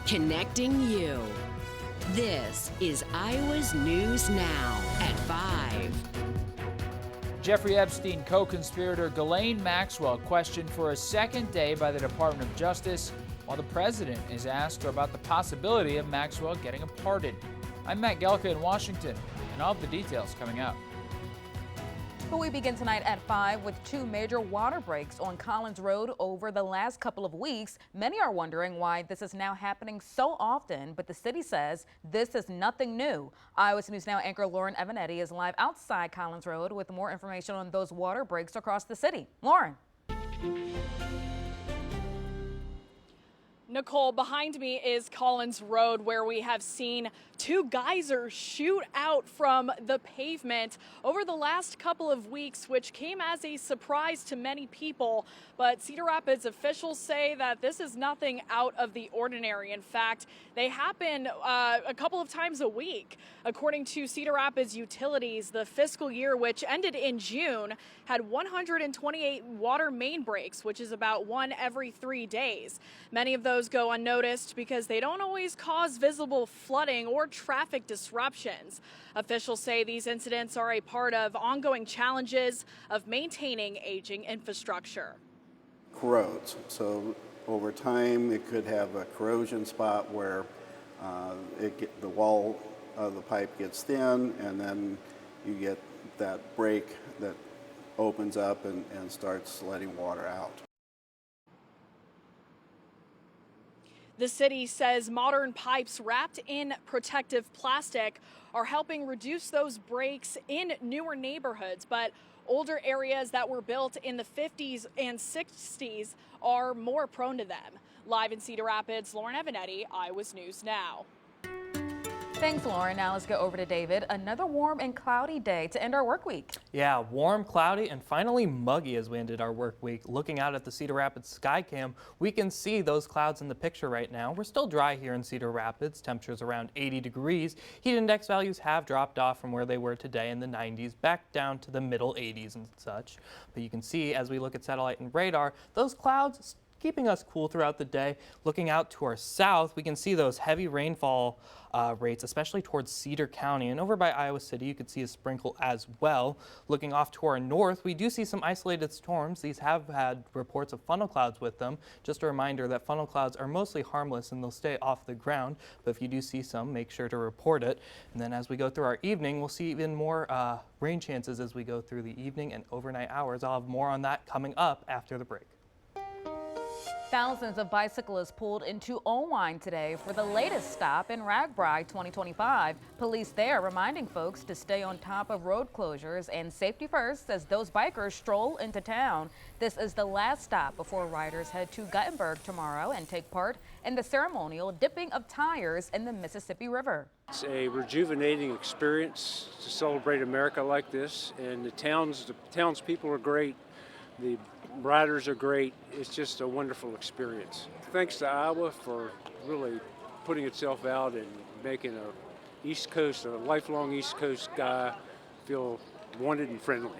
connecting you. This is Iowa's News Now at 5. Jeffrey Epstein co-conspirator Ghislaine Maxwell questioned for a second day by the Department of Justice, while the president is asked about the possibility of Maxwell getting a pardon. I'm Matt Gelka in Washington, and all of the details coming up. But we begin tonight at 5 with two major water breaks on Collins Road over the last couple of weeks. Many are wondering why this is now happening so often, but the city says this is nothing new. Iowa's News Now anchor Lauren Evanetti is live outside Collins Road with more information on those water breaks across the city. Lauren. Nicole, behind me is Collins Road, where we have seen two geysers shoot out from the pavement over the last couple of weeks, which came as a surprise to many people. But Cedar Rapids officials say that this is nothing out of the ordinary. In fact, they happen a couple of times a week. According to Cedar Rapids Utilities, the fiscal year, which ended in June, had 128 water main breaks, which is about one every 3 days. Many of those go unnoticed because they don't always cause visible flooding or traffic disruptions. Officials say these incidents are a part of ongoing challenges of maintaining aging infrastructure. Corrodes. So over time, it could have a corrosion spot where the wall of the pipe gets thin, and then you get that break that opens up and starts letting water out. The city says modern pipes wrapped in protective plastic are helping reduce those breaks in newer neighborhoods, but older areas that were built in the 50s and 60s are more prone to them. Live in Cedar Rapids, Lauren Evanetti, Iowa's News Now. Thanks, Lauren. Now let's go over to David. Another warm and cloudy day to end our work week. Yeah, warm, cloudy, and finally muggy as we ended our work week. Looking out at the Cedar Rapids Skycam, we can see those clouds in the picture right now. We're still dry here in Cedar Rapids. Temperatures around 80 degrees. Heat index values have dropped off from where they were today in the 90s, back down to the middle 80s and such. But you can see as we look at satellite and radar, those clouds keeping us cool throughout the day. Looking out to our south, we can see those heavy rainfall rates, especially towards Cedar County. And over by Iowa City, you could see a sprinkle as well. Looking off to our north, we do see some isolated storms. These have had reports of funnel clouds with them. Just a reminder that funnel clouds are mostly harmless and they'll stay off the ground. But if you do see some, make sure to report it. And then as we go through our evening, we'll see even more rain chances as we go through the evening and overnight hours. I'll have more on that coming up after the break. Thousands of bicyclists pulled into Owine today for the latest stop in Ragbrai 2025. Police there reminding folks to stay on top of road closures and safety first as those bikers stroll into town. This is the last stop before riders head to Guttenberg tomorrow and take part in the ceremonial dipping of tires in the Mississippi River. It's a rejuvenating experience to celebrate America like this, and the townspeople are great. The riders are great. It's just a wonderful experience. Thanks to Iowa for really putting itself out and making a lifelong East Coast guy feel wanted and friendly.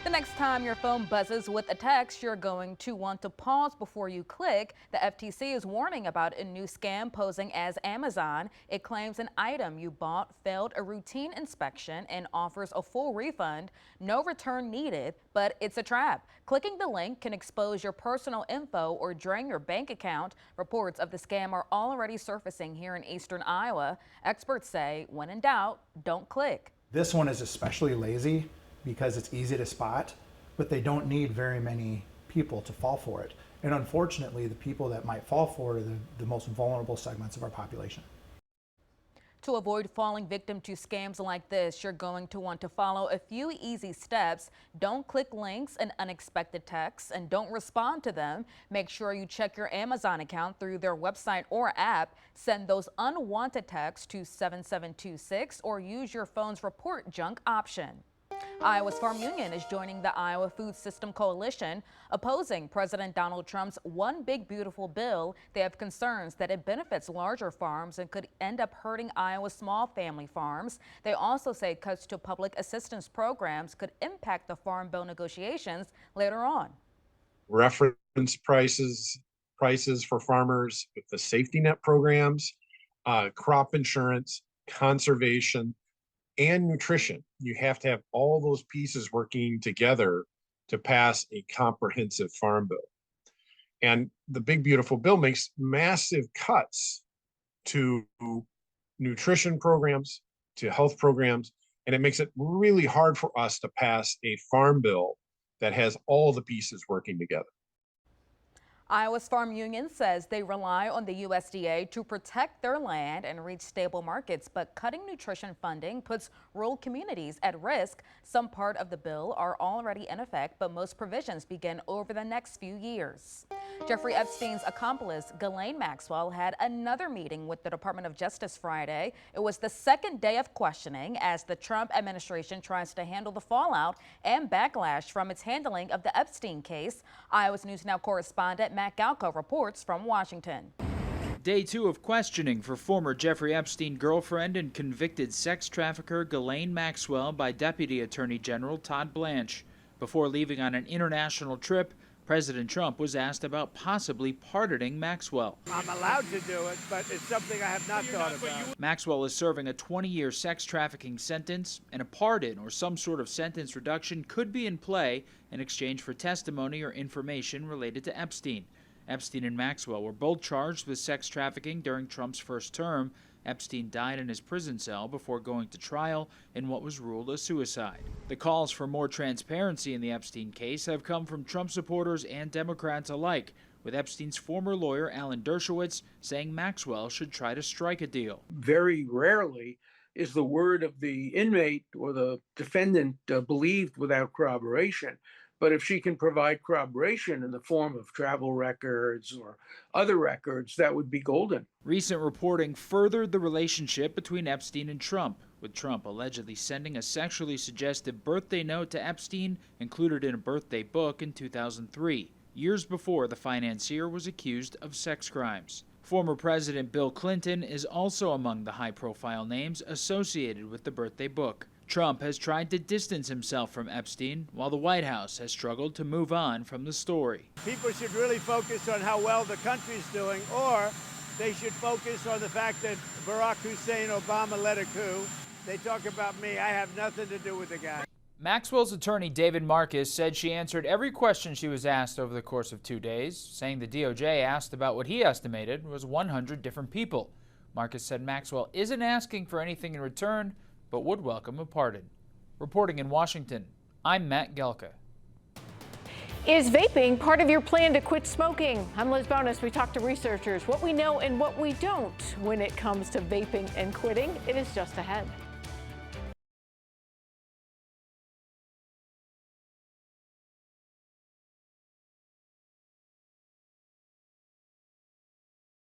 The next time your phone buzzes with a text, you're going to want to pause before you click. The FTC is warning about a new scam posing as Amazon. It claims an item you bought failed a routine inspection and offers a full refund. No return needed, but it's a trap. Clicking the link can expose your personal info or drain your bank account. Reports of the scam are already surfacing here in eastern Iowa. Experts say, when in doubt, don't click. This one is especially lazy because it's easy to spot, but they don't need very many people to fall for it. And unfortunately, the people that might fall for it are the most vulnerable segments of our population. To avoid falling victim to scams like this, you're going to want to follow a few easy steps. Don't click links and unexpected texts, and don't respond to them. Make sure you check your Amazon account through their website or app. Send those unwanted texts to 7726 or use your phone's report junk option. Iowa's Farm Union is joining the Iowa Food System Coalition, opposing President Donald Trump's One Big Beautiful bill. They have concerns that it benefits larger farms and could end up hurting Iowa's small family farms. They also say cuts to public assistance programs could impact the Farm Bill negotiations later on. Reference prices prices for farmers with the safety net programs, crop insurance, conservation, and nutrition. You have to have all those pieces working together to pass a comprehensive farm bill. And the big, beautiful bill makes massive cuts to nutrition programs, to health programs, and it makes it really hard for us to pass a farm bill that has all the pieces working together. Iowa's Farm Union says they rely on the USDA to protect their land and reach stable markets, but cutting nutrition funding puts rural communities at risk. Some part of the bill are already in effect, but most provisions begin over the next few years. Jeffrey Epstein's accomplice, Ghislaine Maxwell, had another meeting with the Department of Justice Friday. It was the second day of questioning as the Trump administration tries to handle the fallout and backlash from its handling of the Epstein case. Iowa's News Now correspondent Matt Galko reports from Washington. Day 2 of questioning for former Jeffrey Epstein girlfriend and convicted sex trafficker Ghislaine Maxwell by Deputy Attorney General Todd Blanche. Before leaving on an international trip, President Trump was asked about possibly pardoning Maxwell. I'm allowed to do it, but it's something I have not thought about. Maxwell is serving a 20-year sex trafficking sentence, and a pardon or some sort of sentence reduction could be in play in exchange for testimony or information related to Epstein. Epstein and Maxwell were both charged with sex trafficking during Trump's first term. Epstein died in his prison cell before going to trial in what was ruled a suicide. The calls for more transparency in the Epstein case have come from Trump supporters and Democrats alike, with Epstein's former lawyer Alan Dershowitz saying Maxwell should try to strike a deal. Very rarely is the word of the inmate or the defendant believed without corroboration. But if she can provide corroboration in the form of travel records or other records, that would be golden. Recent reporting furthered the relationship between Epstein and Trump, with Trump allegedly sending a sexually suggestive birthday note to Epstein included in a birthday book in 2003, years before the financier was accused of sex crimes. Former President Bill Clinton is also among the high-profile names associated with the birthday book. Trump has tried to distance himself from Epstein, while the White House has struggled to move on from the story. People should really focus on how well the country's doing, or they should focus on the fact that Barack Hussein Obama led a coup. They talk about me. I have nothing to do with the guy. Maxwell's attorney, David Marcus, said she answered every question she was asked over the course of 2 days, saying the DOJ asked about what he estimated was 100 different people. Marcus said Maxwell isn't asking for anything in return, but would welcome a pardon. Reporting in Washington, I'm Matt Gelka. Is vaping part of your plan to quit smoking? I'm Liz Bonus. We talk to researchers, what we know and what we don't when it comes to vaping and quitting. It is just ahead.